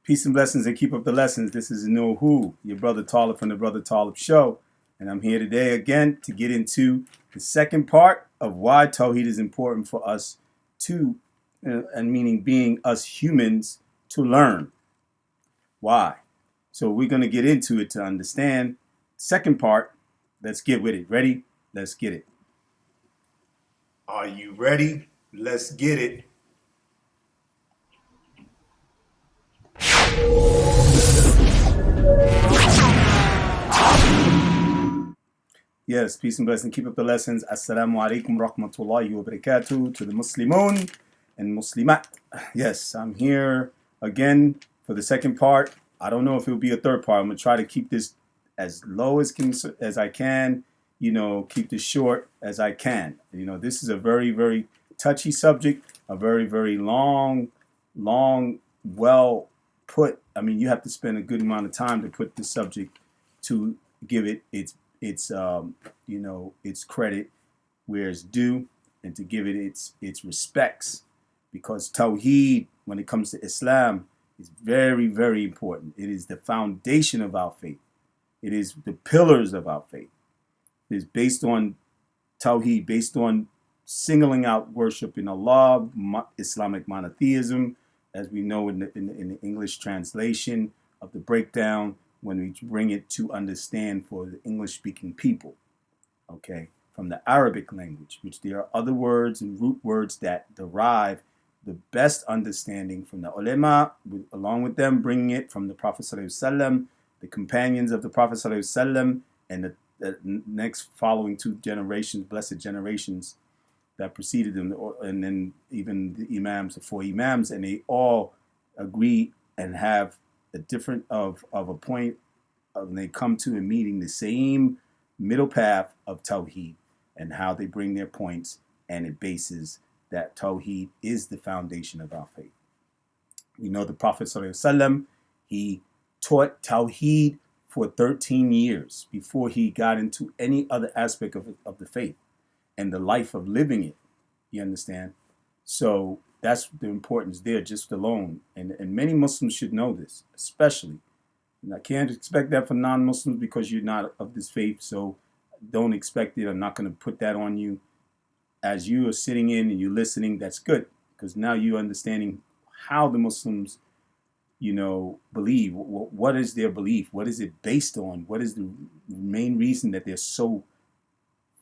Peace and blessings and keep up the lessons. This is Know Who, your brother Taalib from the Brother Taalib Show. And I'm here today again to get into the second part of why Tawheed is important for us to, and meaning being us humans, to learn. Why? So we're going to get into it to understand. Second part, let's get with it. Ready? Let's get it. Are you ready? Let's get it. Yes, peace and blessing. Keep up the lessons. Assalamu alaikum rahmatullahi wa barakatuh to the Muslimun and Muslimat. Yes, I'm here again for the second part. I don't know if it'll be a third part. I'm going to try to keep this as low as I can, keep this short as I can. This is a very, very touchy subject, a very, very long, well put. I mean, you have to spend a good amount of time to put the subject to give it its credit where it's due, and to give it its respects, because Tawheed, when it comes to Islam, is very, very important. It is the foundation of our faith. It is the pillars of our faith. It is based on Tawheed, based on singling out worship in Allah, Islamic monotheism, as we know in the English translation of the breakdown, when we bring it to understand for the English-speaking people, okay, from the Arabic language, which there are other words and root words that derive the best understanding from the ulama, along with them bringing it from the Prophet ﷺ, the companions of the Prophet ﷺ, and the next following two generations, blessed generations that preceded them, and then even the imams, the four imams, and they all agree and have a different of a point, and they come to a meeting the same middle path of Tawheed, and how they bring their points, and it bases that Tawheed is the foundation of our faith. We know the Prophet ﷺ, he taught Tawheed for 13 years before he got into any other aspect of the faith and the life of living it. You understand? So that's the importance there just alone. And many Muslims should know this, especially. And I can't expect that for non-Muslims because you're not of this faith. So don't expect it. I'm not going to put that on you. As you are sitting in and you're listening, that's good. Because now you're understanding how the Muslims, believe. What is their belief? What is it based on? What is the main reason that they're so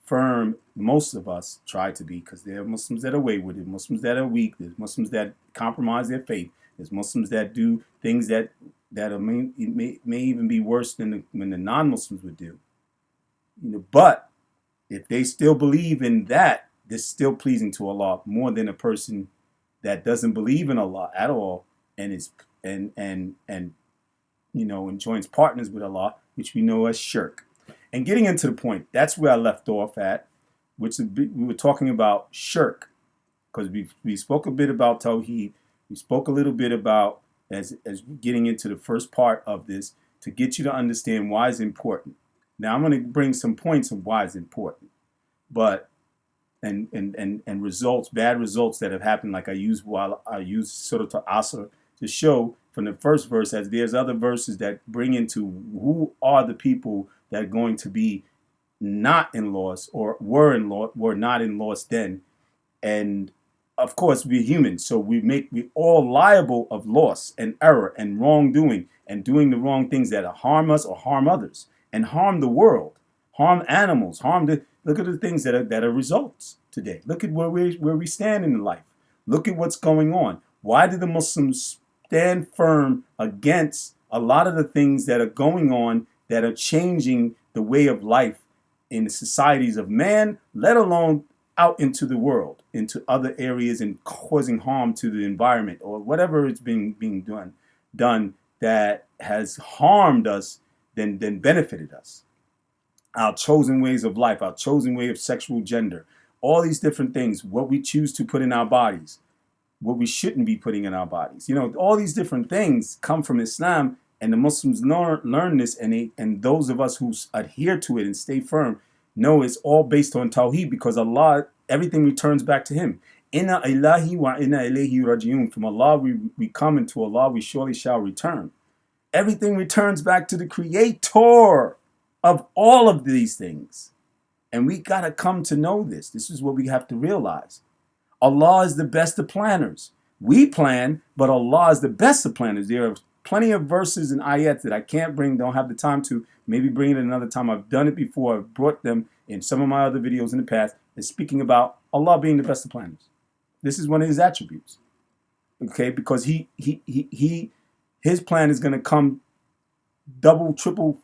firm? Most of us try to be, because there are Muslims that are wayward, there's Muslims that are weak, there's Muslims that compromise their faith, there's Muslims that do things that may even be worse than the non-Muslims would do. But if they still believe in that, they're still pleasing to Allah more than a person that doesn't believe in Allah at all and is and joins partners with Allah, which we know as shirk. And getting into the point, that's where I left off at, which we were talking about shirk, because we spoke a bit about Tawheed. We spoke a little bit about, as getting into the first part of this, to get you to understand why it's important. Now I'm going to bring some points of why it's important, but and results, bad results that have happened, like I use Surah Al-Asr to show from the first verse, as there's other verses that bring into who are the people that are going to be not in loss, or were not in loss then. And of course, we're human, so we all liable of loss and error and wrongdoing, and doing the wrong things that harm us or harm others and harm the world, harm animals, look at the things that are results today. Look at where we stand in life. Look at what's going on. Why do the Muslims stand firm against a lot of the things that are going on, that are changing the way of life in the societies of man, let alone out into the world, into other areas, and causing harm to the environment, or whatever is being done that has harmed us than benefited us? Our chosen ways of life, our chosen way of sexual gender, all these different things, what we choose to put in our bodies, what we shouldn't be putting in our bodies. All these different things come from Islam, and the Muslims learn this, and those of us who adhere to it and stay firm know it's all based on Tawheed, because Allah, everything returns back to Him. Inna ilahi wa inna ilayhi rajiun. From Allah we come, and to Allah we surely shall return. Everything returns back to the creator of all of these things. And we got to come to know this. This is what we have to realize. Allah is the best of planners. We plan, but Allah is the best of planners. There are plenty of verses and ayats that I can't bring, don't have the time to. Maybe bring it another time. I've done it before. I've brought them in some of my other videos in the past. It's speaking about Allah being the best of planners. This is one of his attributes. Okay, because his plan is going to come double, triple,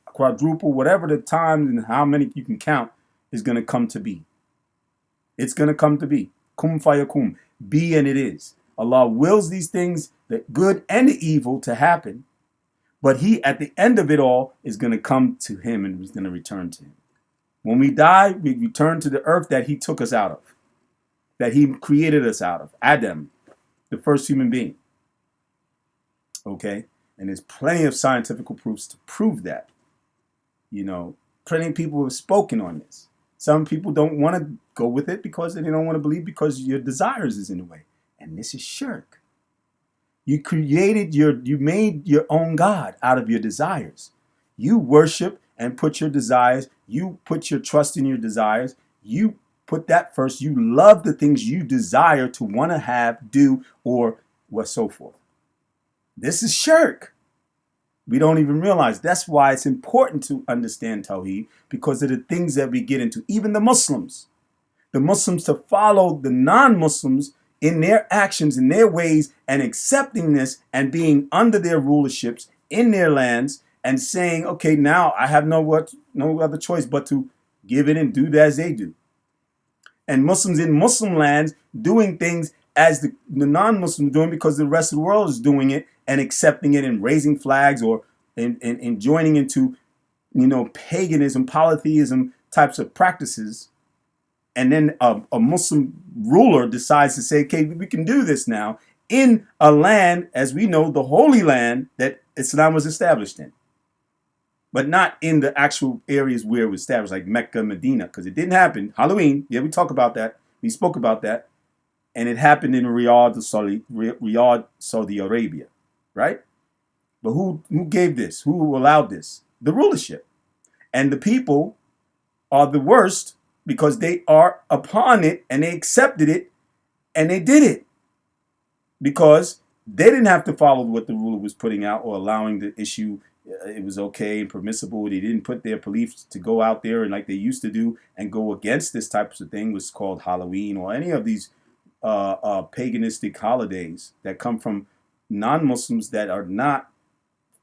quadruple, whatever the times and how many you can count is going to come to be. It's going to come to be. Kum fayakum. Be, and it is. Allah wills these things, the good and the evil, to happen. But he, at the end of it all, is going to come to him and is going to return to him. When we die, we return to the earth that he took us out of, that he created us out of. Adam, the first human being. Okay? And there's plenty of scientific proofs to prove that. You know, plenty of people have spoken on this. Some people don't want to go with it because they don't want to believe, because your desires is in the way. And this is shirk. You made your own God out of your desires. You worship and put your desires, you put your trust in your desires, you put that first. You love the things you desire to want to have, do, or what so forth. This is shirk. We don't even realize. That's why it's important to understand Tawheed, because of the things that we get into. Even the Muslims to follow the non-Muslims in their actions, in their ways, and accepting this and being under their rulerships in their lands and saying, okay, now I have no other choice but to give in and do as they do. And Muslims in Muslim lands doing things as the non-Muslims doing, because the rest of the world is doing it and accepting it and raising flags, or and joining into, paganism, polytheism types of practices. And then a Muslim ruler decides to say, okay, we can do this now in a land, as we know, the Holy Land that Islam was established in. But not in the actual areas where it was established, like Mecca, Medina, because it didn't happen. Halloween, yeah, we talk about that. We spoke about that. And it happened in Riyadh, Saudi Arabia, right? But who gave this? Who allowed this? The rulership. And the people are the worst, because they are upon it and they accepted it and they did it. Because they didn't have to follow what the ruler was putting out or allowing the issue. It was okay and permissible. They didn't put their police to go out there and like they used to do and go against this type of thing, was called Halloween or any of these paganistic holidays that come from non-Muslims that are not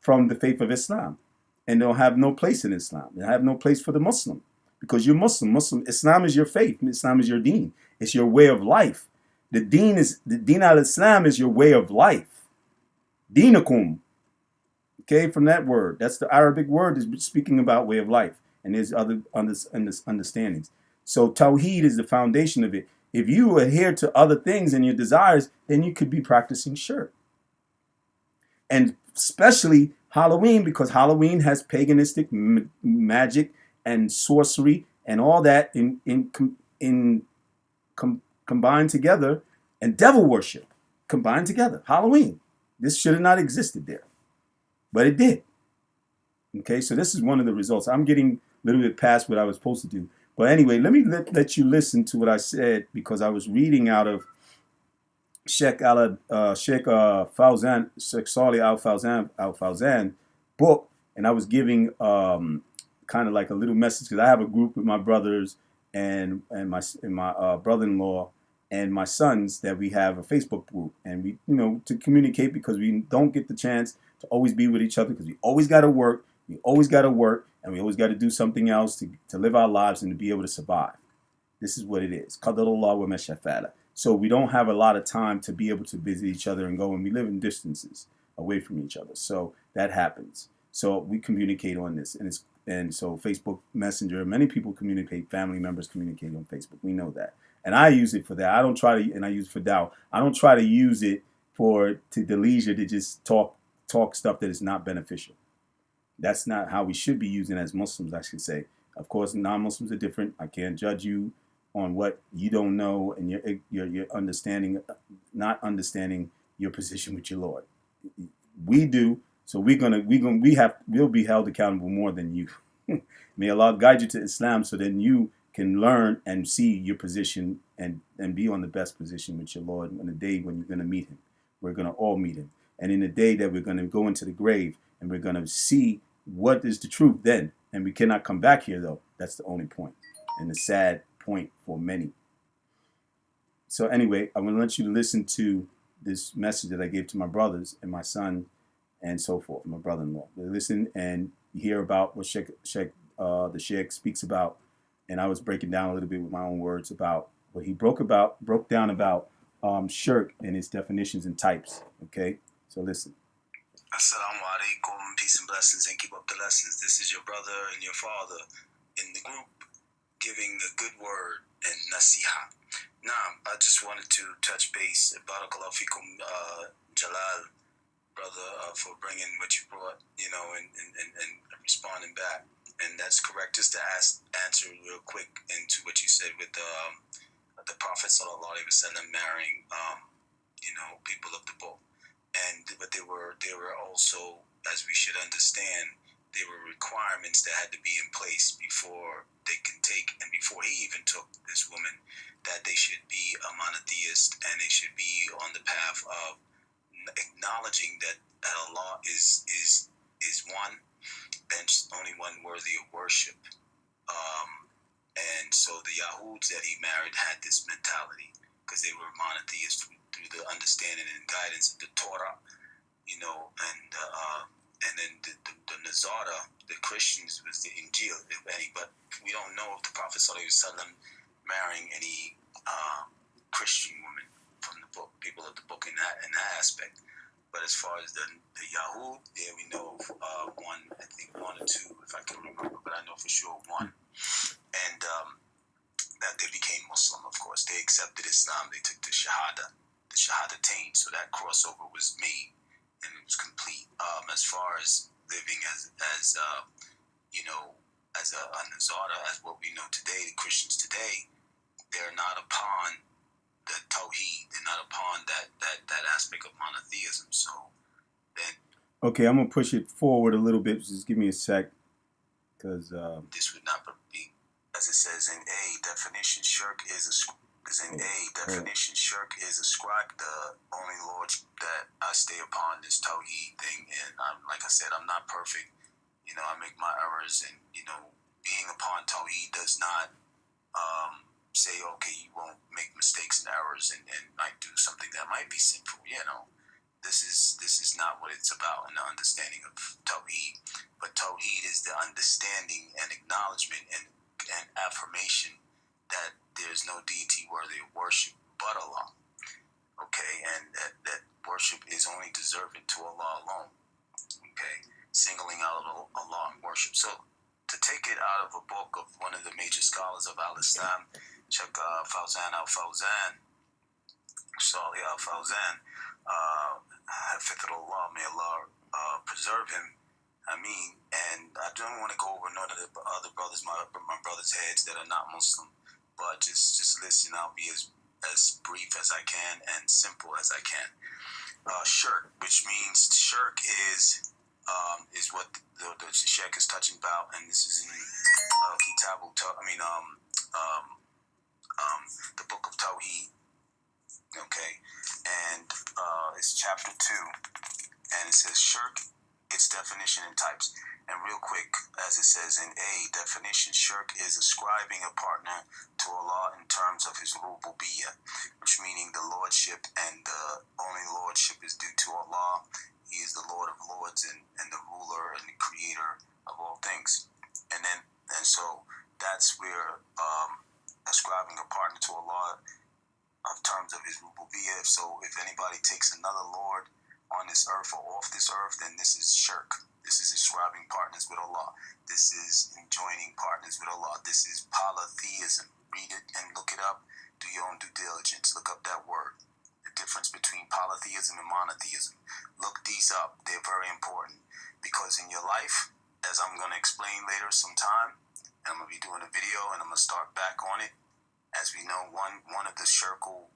from the faith of Islam, and they'll have no place in Islam. They have no place for the Muslim, because you're Muslim. Islam is your faith. Islam is your deen. It's your way of life. The deen al-Islam is your way of life. Dinakum. Okay, from that word. That's the Arabic word, is speaking about way of life. And there's other understandings. So Tawheed is the foundation of it. If you adhere to other things and your desires, then you could be practicing shirk. And especially Halloween, because Halloween has paganistic magic and sorcery and all that combined together, and devil worship combined together. Halloween. This should have not existed there, but it did. Okay, so this is one of the results. I'm getting a little bit past what I was supposed to do. But anyway, let me let you listen to what I said, because I was reading out of Sheikh Salih Al-Fawzan book, and I was giving kind of like a little message, because I have a group with my brothers and my brother-in-law and my sons, that we have a Facebook group, and we to communicate, because we don't get the chance to always be with each other, because we always got to work, and we always got to do something else to live our lives and to be able to survive. This is what it is. Qadarullah wa ma shafala. So we don't have a lot of time to be able to visit each other and go, and we live in distances away from each other. So that happens. So we communicate on this, and so Facebook Messenger, many people communicate, family members communicate on Facebook. We know that. And I use it for that. I use it for doubt. I don't try to use it to the leisure to just talk stuff that is not beneficial. That's not how we should be using as Muslims, I should say. Of course, non-Muslims are different. I can't judge you. on what you don't know, and you're understanding, not understanding your position with your Lord. We do, so we'll be held accountable more than you. May Allah guide you to Islam, so then you can learn and see your position and be on the best position with your Lord on the day when you're going to meet him. We're going to all meet him. And in the day that we're going to go into the grave and we're going to see what is the truth then. And we cannot come back here, though. That's the only point, and the sad point for many. So anyway, I want you to listen to this message that I gave to my brothers and my son and so forth, my brother-in-law. Listen and hear about what the Sheikh speaks about. And I was breaking down a little bit with my own words about what he broke down about shirk and its definitions and types. Okay, so listen. Assalamu alaikum, peace and blessings, and keep up the lessons. This is your brother and your father in the group giving the good word and nasiha. Now, I just wanted to touch base. Barakallahu fikum, Jalal, brother, for bringing what you brought, and responding back. And that's correct. Just to answer real quick into what you said with the Prophet sallallahu alaihi wasallam marrying, people of the book. But there were also, as we should understand, there were requirements that had to be in place before they can take, and before he even took this woman, that they should be a monotheist and they should be on the path of acknowledging that Allah is one, and only one worthy of worship. And so the Yahuds that he married had this mentality because they were monotheists through the understanding and guidance of the Torah, and then the Nazara, the Christians, was the Injil, if any. But we don't know if the Prophet ﷺ marrying any Christian woman from the book, people of the book in that aspect. But as far as the Yahud, yeah, we know of one, I think one or two, if I can remember, but I know for sure one. And that they became Muslim, of course. They accepted Islam. They took the Shahadatain, so that crossover was made and it was complete. As far as living as a Nazara, as what we know today, the Christians today, they're not upon the Tawheed. They're not upon that aspect of monotheism. So then, okay, I'm gonna push it forward a little bit. Just give me a sec, because this would not be, as it says in a definition, shirk is shirk is ascribed the only Lord that I stay upon this Tawheed thing. And like I said, I'm not perfect. I make my errors, and being upon Tawheed does not say, okay, you won't make mistakes and errors and might do something that might be sinful. This is not what it's about in the understanding of Tawheed. But Tawheed is the understanding and acknowledgement and affirmation that there's no deity worthy of worship but Allah. Okay, and that worship is only deserving to Allah alone. Okay, singling out Allah in worship. So to take it out of a book of one of the major scholars of Al-Islam, Sheikh Fawzan al-Fawzan, Salih al-Fawzan, Hafidhullah, may Allah preserve him. And I don't want to go over none of the other brothers, my brothers' heads that are not Muslim, but just listen. I'll be as brief as I can and simple as I can. Shirk, which means shirk is what the Sheikh is touching about, and this is in the book of Tawheed. Okay, and it's chapter 2, and it says shirk, its definition and types. And real quick, as it says in a definition, shirk is ascribing a partner to Allah in terms of his rububiyyah, which meaning the lordship, and the only lordship is due to Allah. He is the Lord of Lords and the ruler and the creator of all things. And so that's where ascribing a partner to Allah in terms of his rububiyyah. So if anybody takes another Lord on this earth or off this earth, then this is shirk. This is ascribing partners with Allah. This is enjoining partners with Allah. This is polytheism. Read it and look it up. Do your own due diligence. Look up that word. The difference between polytheism and monotheism. Look these up. They're very important. Because in your life, as I'm going to explain later sometime, and I'm going to be doing a video and I'm going to start back on it, As we know, one of the so-called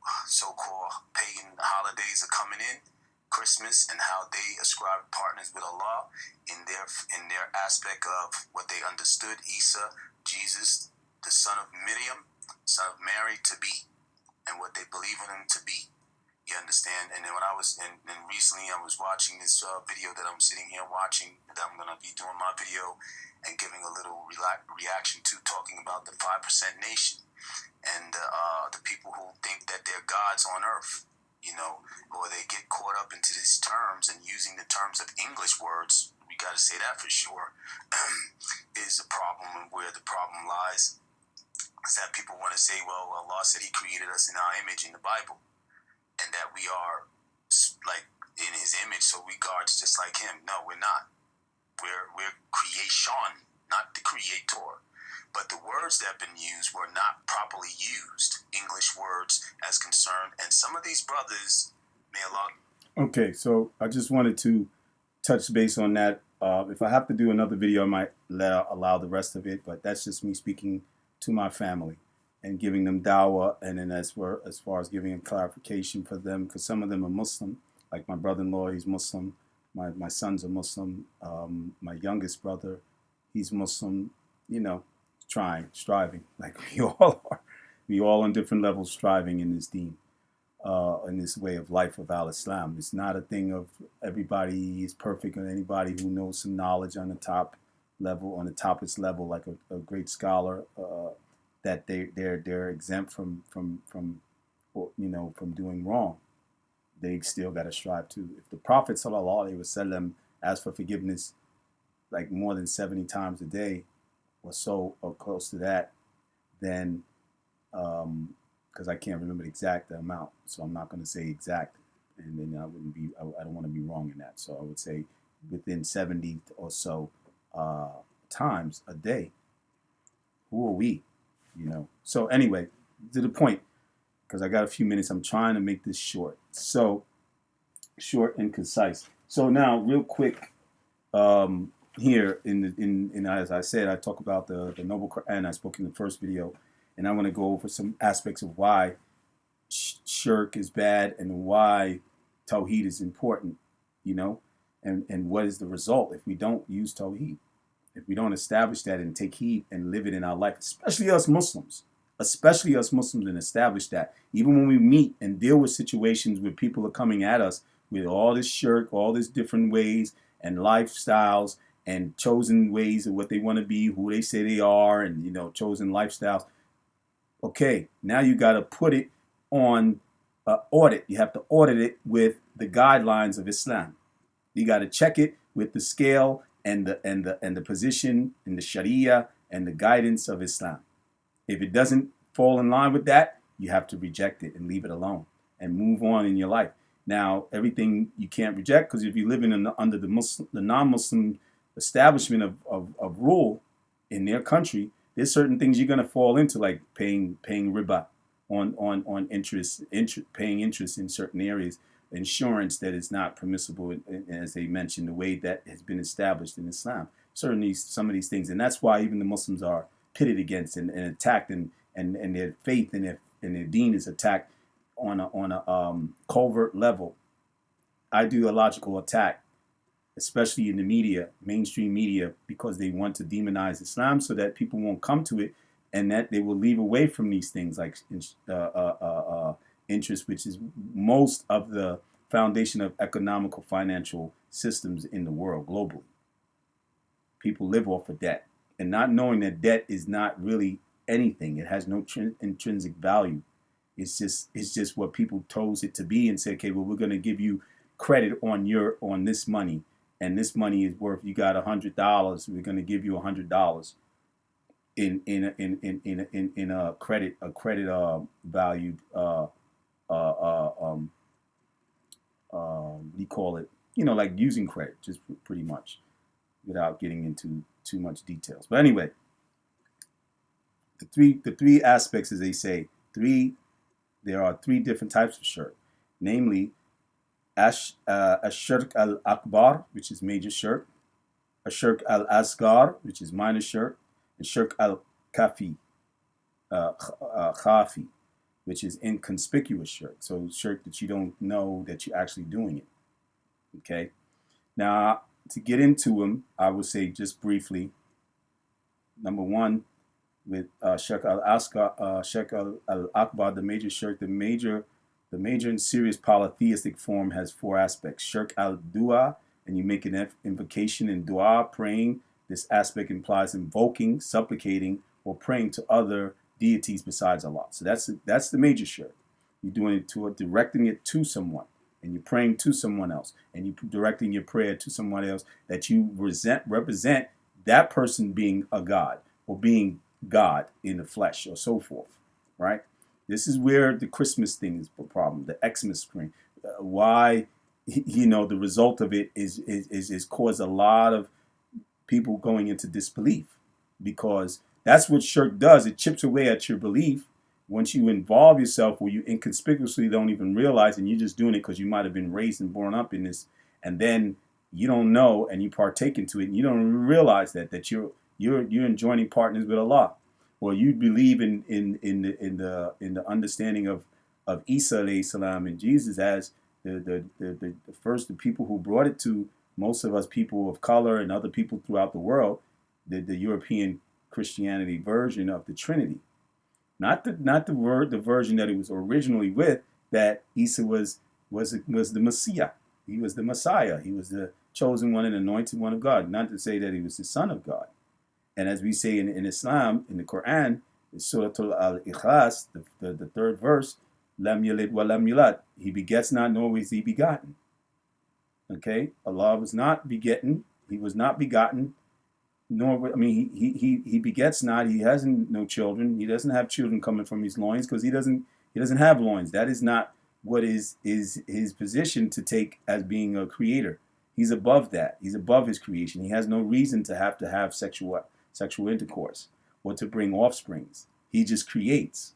pagan holidays are coming in, Christmas, and how they ascribe partners with Allah in their aspect of what they understood Isa, Jesus, the son of Miriam, son of Mary, to be, and what they believe in him to be. You understand? And then when I was, and recently I was watching this video that I'm sitting here watching, that I'm going to be doing my video and giving a little reaction to, talking about the 5% nation and the people who think that they're gods on earth, or they get caught up into these terms and using the terms of English words. We got to say that for sure. Is a problem, and where the problem lies is that people want to say, well, Allah said He created us in our image in the Bible, and that we are like in His image, so we gods just like Him. No, we're not. We're creation, not the creator. But the words that have been used were not properly used, English words as concerned. And some of these brothers, may Allah. Okay, so I just wanted to touch base on that. If I have to do another video, I might allow the rest of it, but that's just me speaking to my family and giving them dawah, and then as far as giving them clarification for them, because some of them are Muslim, like my brother-in-law, he's Muslim. My sons are Muslim. My youngest brother, he's Muslim. Striving, like we all are. We all on different levels striving in this deen, in this way of life of al-Islam. It's not a thing of everybody is perfect, or anybody who knows some knowledge on the top level, on the toppest level, like a great scholar, that they're exempt from doing wrong. They still got to strive too. If the Prophet sallallahu alaihi wasallam asked for forgiveness like more than 70 times a day, or so, or close to that, then, because I can't remember the exact amount, so I'm not going to say exact, and then I don't want to be wrong in that. So I would say within 70 or so times a day. Who are we? So anyway, to the point, because I got a few minutes, I'm trying to make this short. So short and concise. So now, real quick, here in as I said, I talk about the Noble Quran. I spoke in the first video, and I want to go over some aspects of why shirk is bad and why Tawheed is important, and what is the result if we don't use Tawheed, if we don't establish that and take heed and live it in our life, especially us Muslims, and establish that. Even when we meet and deal with situations where people are coming at us with all this shirk, all these different ways and lifestyles, and chosen ways of what they want to be, who they say they are, and chosen lifestyles. Okay, now you got to put it on audit. You have to audit it with the guidelines of Islam. You got to check it with the scale and the position and the Sharia and the guidance of Islam. If it doesn't fall in line with that, you have to reject it and leave it alone and move on in your life. Now, everything you can't reject, because if you're living under the non-Muslim establishment of rule in their country, there's certain things you're going to fall into, like paying riba on interest, paying interest in certain areas, insurance that is not permissible, as they mentioned, the way that has been established in Islam. Certainly, some of these things, and that's why even the Muslims are pitted against and attacked, and their faith and their deen is attacked on a covert level, ideological attack, especially in the media, mainstream media, because they want to demonize Islam so that people won't come to it, and that they will leave away from these things like interest, which is most of the foundation of economical financial systems in the world globally. People live off of debt, and not knowing that debt is not really anything. It has no intrinsic value. It's just what people told it to be, and say, okay, well, we're going to give you credit on this money, and this money is worth, you got $100, we're going to give you $100 in a credit valued we call it, like using credit, just pretty much, without getting into too much details. But anyway, the three aspects, as they say, there are three different types of shirk, namely Ashirk al-Akbar, which is major shirk, Ashirk al-Asgar, which is minor shirk, and Shirk al-Kafi, khafi, which is inconspicuous shirk. So shirk that you don't know that you're actually doing it. Okay. Now, to get into them, I would say just briefly. Number one, with shirk al-akbar, the major shirk, the major and serious polytheistic form has four aspects. Shirk al-dua, and you make an invocation in dua, praying. This aspect implies invoking, supplicating, or praying to other deities besides Allah. So that's the major shirk. You're doing it directing it to someone, and you're praying to someone else, and you're directing your prayer to someone else that you represent that person being a god or being God in the flesh or so forth, right? This is where the Christmas thing is the problem, the Xmas screen. Why, the result of it is caused a lot of people going into disbelief, because that's what shirk does. It chips away at your belief. Once you involve yourself where you inconspicuously don't even realize, and you're just doing it because you might have been raised and born up in this, and then you don't know and you partake into it, and you don't realize that you're joining partners with Allah, or you believe in the understanding of Isa alayhi salam and Jesus as the people who brought it to most of us people of color and other people throughout the world, the European Christianity version of the Trinity, not the version that it was originally with, that Isa was the Messiah. He was the Messiah. He was the chosen one and anointed one of God. Not to say that he was the Son of God. And as we say in Islam, in the Quran, Surah Al-Ikhlas, the third verse, Lam yalid wa lam yulad. He begets not, nor was he begotten. Okay? Allah was not begetting. He was not begotten. He begets not. He has no children. He doesn't have children coming from his loins, because he doesn't have loins. That is not what is his position to take as being a creator. He's above that. He's above his creation. He has no reason to have sexual intercourse or to bring offsprings. He just creates,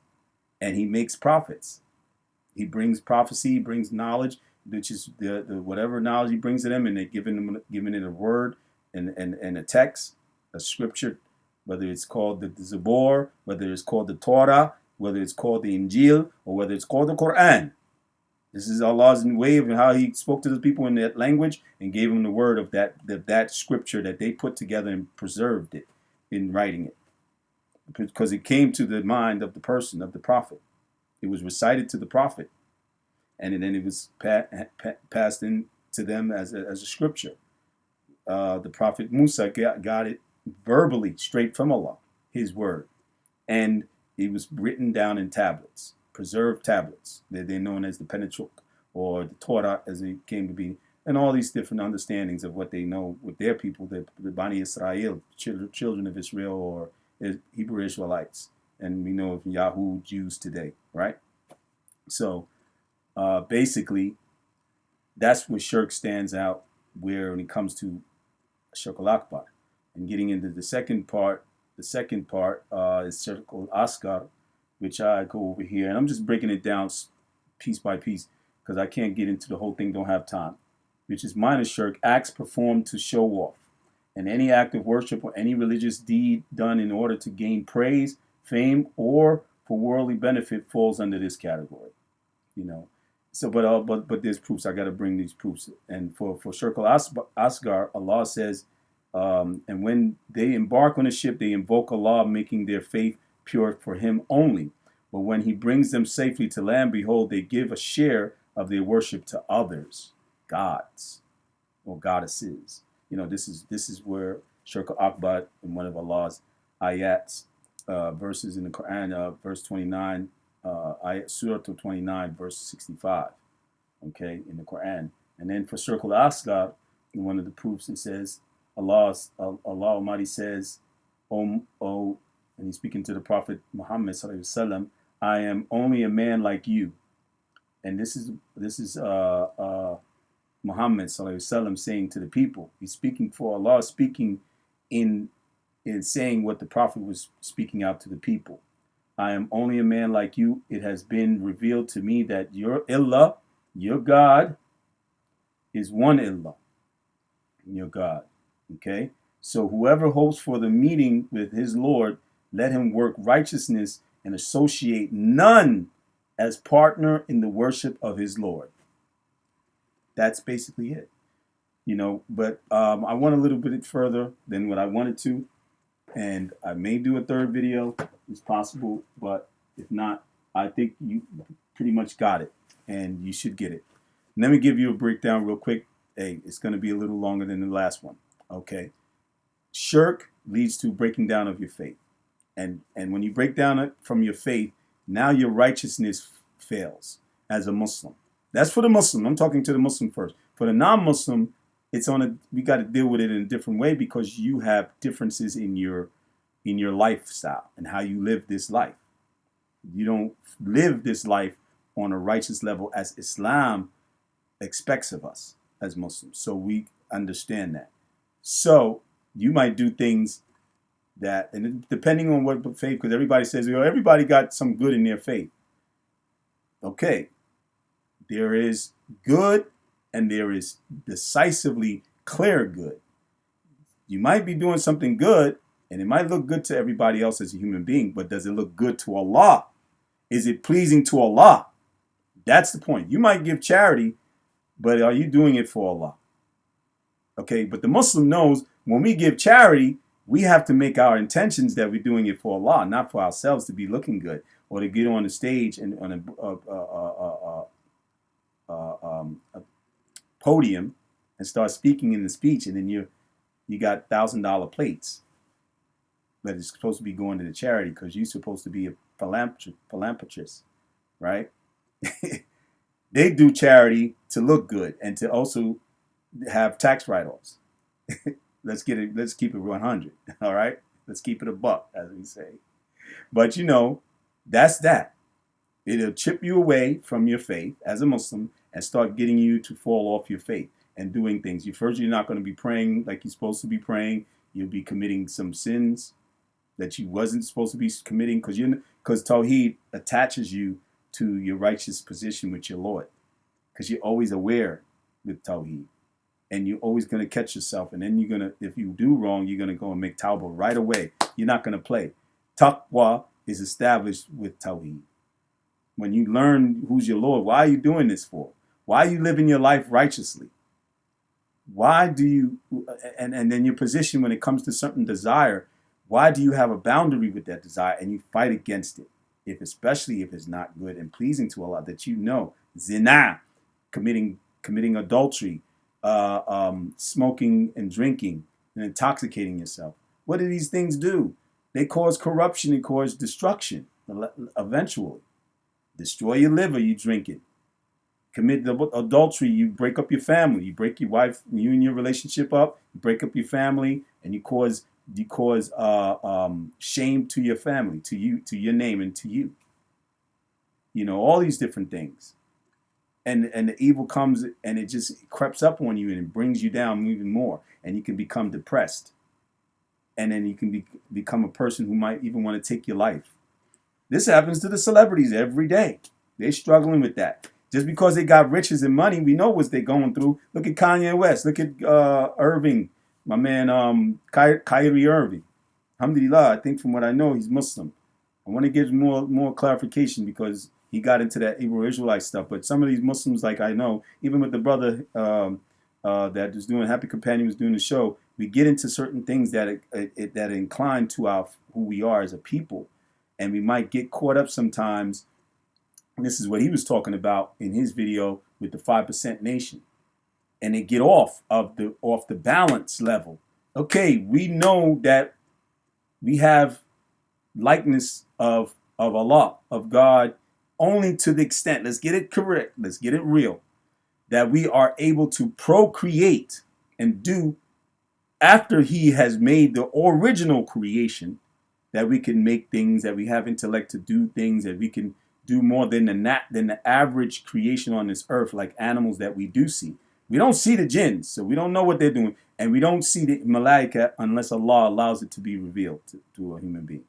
and he makes prophets. He brings prophecy, he brings knowledge, which is the whatever knowledge he brings to them, and they're giving it a word and a text, a scripture, whether it's called the Zabur, whether it's called the Torah, whether it's called the Injil, or whether it's called the Quran. This is Allah's way of how he spoke to the people in that language and gave them the word of that scripture that they put together and preserved it in writing it. Because it came to the mind of the person, of the prophet. It was recited to the prophet. And then it was passed in to them as a scripture. The prophet Musa got it verbally straight from Allah, his word. And it was written down in tablets, preserved tablets. They're known as the Pentateuch, or the Torah as it came to be, and all these different understandings of what they know with their people, the Bani Israel, children of Israel, or Hebrew Israelites. And we know of Yahoo Jews today, right? So basically, that's where shirk stands out, when it comes to shirk al-akbar. And getting into the second part is shirk al-asghar, which I go over here, and I'm just breaking it down piece by piece because I can't get into the whole thing, don't have time. Which is minor shirk, acts performed to show off, and any act of worship or any religious deed done in order to gain praise, fame, or for worldly benefit falls under this category. So, but there's proofs. I got to bring these proofs. And for shirk al-asghar, Allah says, and when they embark on a ship, they invoke Allah, making their faith pure for Him only. But when He brings them safely to land, behold, they give a share of their worship to others, gods or goddesses. This is where shirk al-akbar, in one of Allah's ayats, verses in the Quran, verse 29, ayat Surah 29, verse 65. Okay, in the Quran. And then for shirk al-asghar, in one of the proofs, it says, Allah Almighty says, and He's speaking to the Prophet Muhammad sallallahu alaihi wasallam, I am only a man like you. And this is Muhammad sallallahu alaihi wasallam saying to the people. He's speaking for Allah, speaking in saying what the Prophet was speaking out to the people. I am only a man like you. It has been revealed to me that your Illah, your God, is one Illah, your God. Okay? So whoever hopes for the meeting with his Lord, let him work righteousness and associate none as partner in the worship of his Lord. That's basically it. But I went a little bit further than what I wanted to, and I may do a third video. It's possible, but if not, I think you pretty much got it, and you should get it. Let me give you a breakdown real quick. Hey, it's going to be a little longer than the last one. Okay. Shirk leads to breaking down of your faith. And when you break down it from your faith, now your righteousness fails as a Muslim. That's for the Muslim. I'm talking to the Muslim first. For the non-Muslim, we got to deal with it in a different way because you have differences in your lifestyle and how you live this life. You don't live this life on a righteous level as Islam expects of us as Muslims. So we understand that. So you might do things that, and depending on what faith, because everybody says, everybody got some good in their faith. Okay. There is good and there is decisively clear good. You might be doing something good and it might look good to everybody else as a human being, but does it look good to Allah? Is it pleasing to Allah? That's the point. You might give charity, but are you doing it for Allah? Okay, but the Muslim knows when we give charity, we have to make our intentions that we're doing it for Allah, not for ourselves to be looking good or to get on the stage and on a podium and start speaking in the speech, and then you got $1,000 plates, but it's supposed to be going to the charity because you're supposed to be a philanthropist, right? They do charity to look good and to also have tax write-offs. Let's keep it 100. All right. Let's keep it a buck, as we say. But that's that. It'll chip you away from your faith as a Muslim and start getting you to fall off your faith and doing things. You're not going to be praying like you're supposed to be praying. You'll be committing some sins that you wasn't supposed to be committing because Tawheed attaches you to your righteous position with your Lord, because you're always aware with Tawheed, and you're always going to catch yourself, and then if you do wrong, you're going to go and make tawbah right away. You're not going to play. Taqwa is established with Tawheed. When you learn who's your Lord, why are you doing this for? Why are you living your life righteously? Why do you, and then your position when it comes to certain desire, why do you have a boundary with that desire and you fight against it? Especially if it's not good and pleasing to Allah, that zina, committing adultery, smoking and drinking and intoxicating yourself. What do these things do? They cause corruption and cause destruction. Eventually, destroy your liver, you drink it. Commit adultery, you break up your family. You break your wife, you and your relationship up. You break up your family, and you cause shame to your family, to you, to your name, and to you. All these different things. And the evil comes and it just creeps up on you and it brings you down even more. And you can become depressed. And then you can become a person who might even want to take your life. This happens to the celebrities every day. They're struggling with that. Just because they got riches and money, we know what they're going through. Look at Kanye West. Look at Irving, my man, Kyrie Irving. Alhamdulillah, I think from what I know, he's Muslim. I want to give more clarification because he got into that Hebrew Israelite stuff. But some of these Muslims, like I know, even with the brother that was doing Happy Companion was doing the show, we get into certain things that incline to who we are as a people, and we might get caught up sometimes. And this is what he was talking about in his video with the 5% nation, and they get off the balance level. Okay, we know that we have likeness of Allah, of God, only to the extent, let's get it correct, let's get it real, that we are able to procreate and do after he has made the original creation, that we can make things, that we have intellect to do things, that we can do more than the average creation on this earth, like animals that we do see. We don't see the jinns, so we don't know what they're doing, and we don't see the malaika unless Allah allows it to be revealed to a human being.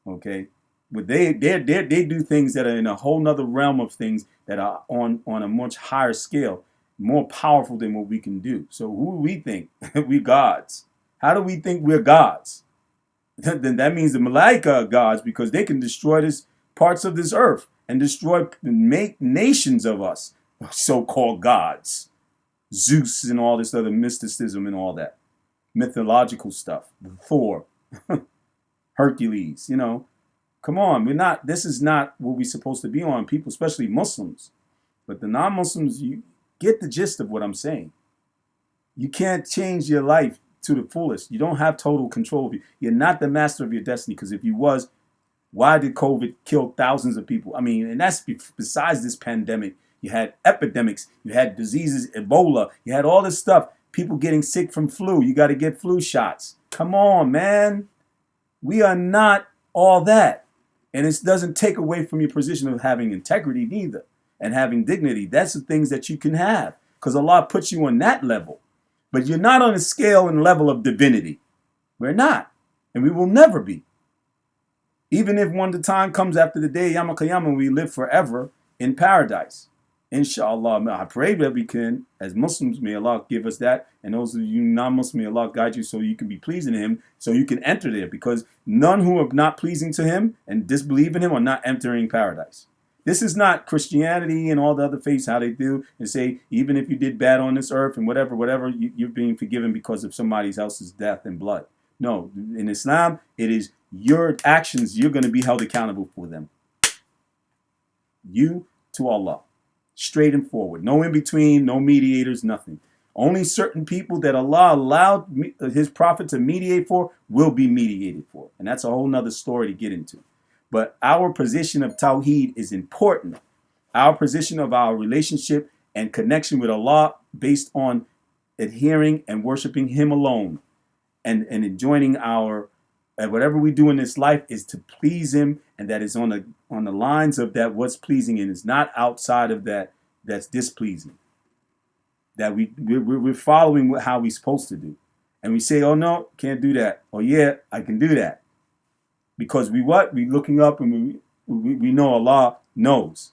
Okay, but they do things that are in a whole nother realm of things that are on a much higher scale, more powerful than what we can do. So who do we think? We gods. How do we think we're gods? then that means the Malaika are gods, because they can destroy this parts of this earth and destroy, make nations of us, so-called gods. Zeus and all this other mysticism and all that. Mythological stuff. Thor. Hercules, Come on, this is not what we're supposed to be on, people, especially Muslims. But the non-Muslims, you get the gist of what I'm saying. You can't change your life to the fullest. You don't have total control of you. You're not the master of your destiny, because if you was, why did COVID kill thousands of people? I mean, and that's besides this pandemic. You had epidemics, you had diseases, Ebola, you had all this stuff. People getting sick from flu. You got to get flu shots. Come on, man. We are not all that. And it doesn't take away from your position of having integrity neither, and having dignity. That's the things that you can have, because Allah puts you on that level. But you're not on a scale and level of divinity. We're not. And we will never be. Even if one the time comes after the day Yom Qiyamah, we live forever in paradise. Inshallah, I pray that we can, as Muslims, may Allah give us that. And those of you non-Muslims, may Allah guide you so you can be pleasing to Him, so you can enter there. Because none who are not pleasing to Him and disbelieve in Him are not entering paradise. This is not Christianity and all the other faiths, how they do and say, even if you did bad on this earth and whatever, you're being forgiven because of somebody else's death and blood. No, in Islam, it is your actions, you're going to be held accountable for them. You to Allah. Straight and forward. No in between, no mediators, nothing. Only certain people that Allah allowed His Prophet to mediate for will be mediated for. And that's a whole nother story to get into. But our position of Tawheed is important. Our position of our relationship and connection with Allah based on adhering and worshiping Him alone, and joining our, whatever we do in this life is to please Him, and that is on the lines of that what's pleasing, and is not outside of that that's displeasing. That we're following how we're supposed to do. And we say, oh no, can't do that. Oh yeah, I can do that. Because we looking up, and we know Allah knows.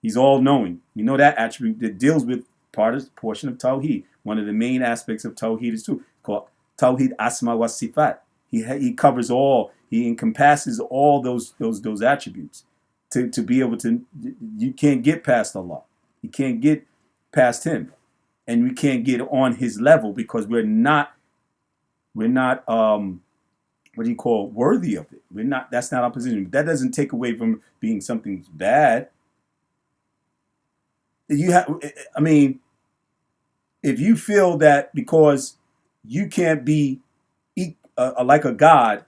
He's all knowing. We know that attribute that deals with portion of Tawheed. One of the main aspects of Tawheed is called Tawheed Asma wa Sifat. He covers all. He encompasses all those attributes. To be able to, you can't get past Allah. You can't get past Him, and we can't get on His level, because we're not worthy of it. We're not. That's not our position. That doesn't take away from being something bad. If you feel that because you can't be like a god,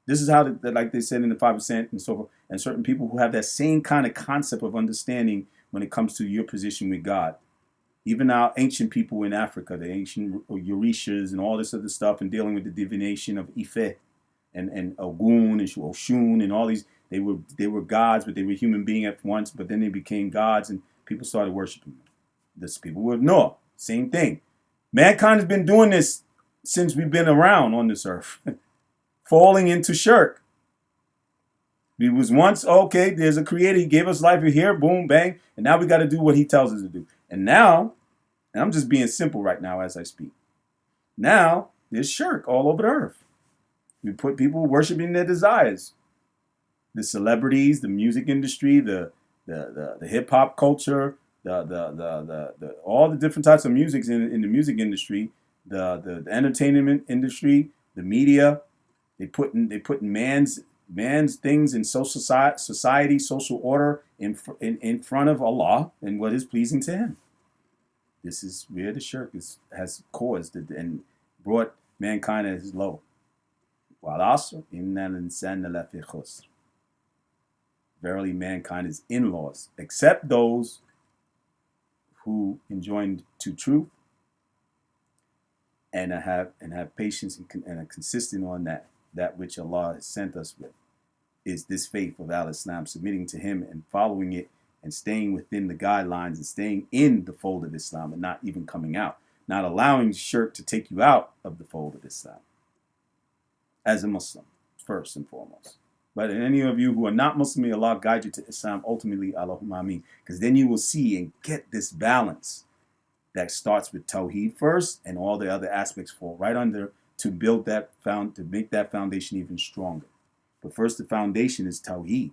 this is how, like they said in the 5% and so forth, and certain people who have that same kind of concept of understanding when it comes to your position with God. Even our ancient people in Africa, the ancient Orishas and all this other stuff, and dealing with the divination of Ife and Ogun and Oshun and all these, they were gods, but they were human beings at once, but then they became gods and people started worshiping them. This people with Noah, same thing. Mankind has been doing this since we've been around on this earth, falling into shirk. We was once, okay, there's a creator, He gave us life here, boom, bang, and now we got to do what He tells us to do. And now, and I'm just being simple right now as I speak, now there's shirk all over the earth. We put people worshiping their desires. The celebrities, the music industry, the hip hop culture, the all the different types of music in the music industry, the entertainment industry, the media, they put man's things in social society, social order in front of Allah and what is pleasing to Him. This is where the shirk has caused and brought mankind at his low. Verily, mankind is in loss, except those who enjoin to truth and have patience and are consistent on that which Allah has sent us with, is this faith of Al-Islam, submitting to Him and following it and staying within the guidelines and staying in the fold of Islam and not even coming out, not allowing shirk to take you out of the fold of Islam as a Muslim, first and foremost. But any of you who are not Muslim, may Allah guide you to Islam ultimately, Allahumma ameen, because then you will see and get this balance that starts with Tawheed first, and all the other aspects fall right under to build that to make that foundation even stronger. But first, the foundation is Tawheed,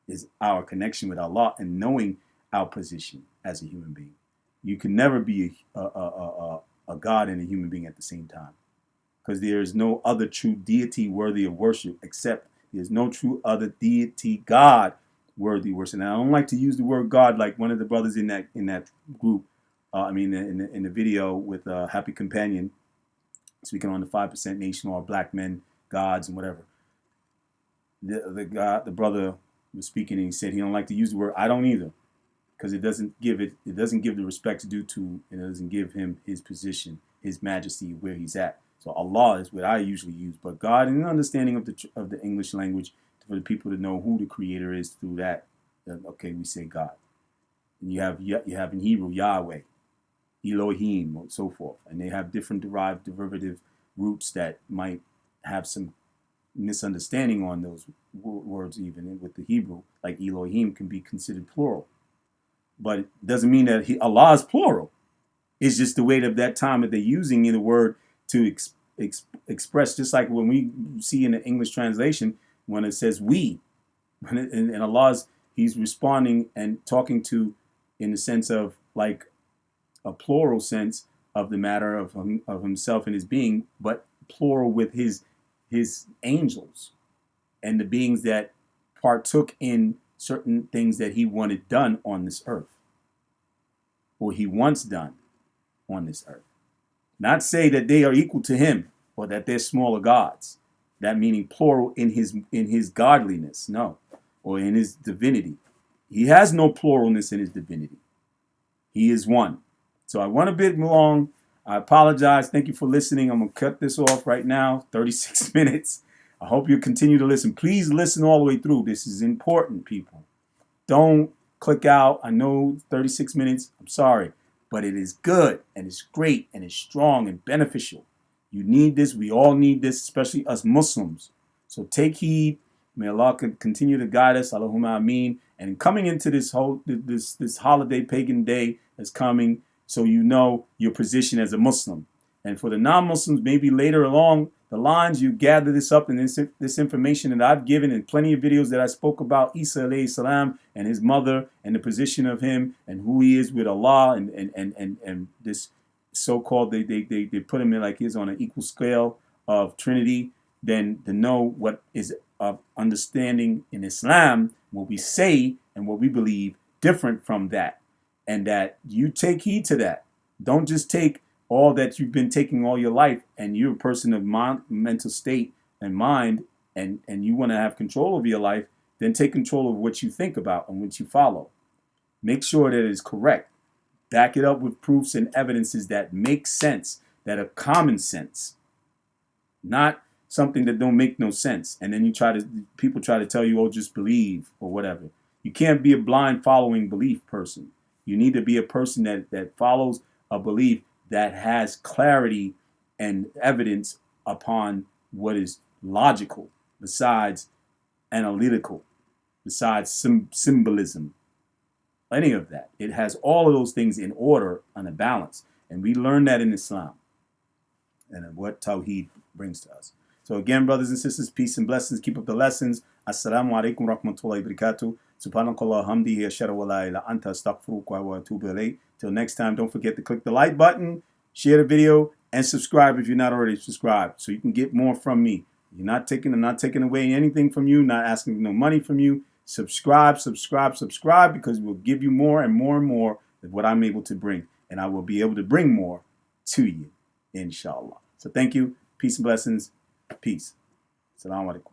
is our connection with Allah and knowing our position as a human being. You can never be a God and a human being at the same time, because there is no other true deity worthy of worship except there's no true other deity God worthy of worship. And I don't like to use the word God like one of the brothers in that group. In the video with Happy Companion, speaking on the 5% Nation, or black men, gods, and whatever. The brother was speaking and he said he don't like to use the word. I don't either, because it doesn't give the respect due to, and it doesn't give him his position, his majesty, where he's at. So Allah is what I usually use, but God, in the understanding of the English language, for the people to know who the Creator is through that. Okay, we say God. And you have in Hebrew Yahweh, Elohim, and so forth, and they have different derivative roots that might have some misunderstanding on those words. Even with the Hebrew, like Elohim can be considered plural, but it doesn't mean that Allah is plural. It's just the way of that time that they're using in the word to express, just like when we see in the English translation when it says we, and Allah's, he's responding and talking to, in the sense of like a plural sense of the matter of himself and his being, but plural with his angels and the beings that partook in certain things that he wanted done on this earth, or he wants done on this earth. Not say that they are equal to him or that they're smaller gods. That meaning plural in his godliness, no, or in his divinity. He has no pluralness in his divinity. He is one. So I went a bit long. I apologize. Thank you for listening. I'm going to cut this off right now, 36 minutes. I hope you continue to listen. Please listen all the way through. This is important, people. Don't click out. I know 36 minutes. I'm sorry. But it is good, and it's great, and it's strong and beneficial. You need this. We all need this, especially us Muslims. So take heed. May Allah continue to guide us. Allahumma ameen. And coming into this holiday, pagan day that's coming, so you know your position as a Muslim. And for the non-Muslims, maybe later along the lines, you gather this up, and this information that I've given in plenty of videos that I spoke about Isa alayhi salam and his mother and the position of him and who he is with Allah, and this so-called, they put him in like he's on an equal scale of Trinity. Then to know what is of understanding in Islam, what we say and what we believe different from that, and that you take heed to that. Don't just take all that you've been taking all your life, and you're a person of mental state and mind, and you want to have control of your life. Then take control of what you think about and what you follow. Make sure that it is correct. Back it up with proofs and evidences that make sense, that are common sense, not something that don't make no sense. And then people try to tell you, oh, just believe or whatever. You can't be a blind following belief person. You need to be a person that follows a belief that has clarity and evidence upon what is logical, besides analytical, besides symbolism, any of that. It has all of those things in order and a balance. And we learn that in Islam and what Tawheed brings to us. So again, brothers and sisters, peace and blessings. Keep up the lessons. Assalamu alaikum rahmatullahi barakatuh. Subhanakallah hamdihi ashhadu wa la ilaha anta astaghfiruka wa atubu ilayk. Till next time, don't forget to click the like button, share the video, and subscribe if you're not already subscribed, so you can get more from me. I'm not taking away anything from you, not asking no money from you. Subscribe, because we'll give you more and more and more of what I'm able to bring, and I will be able to bring more to you, inshallah. So thank you. Peace and blessings. Peace. Assalamu alaikum.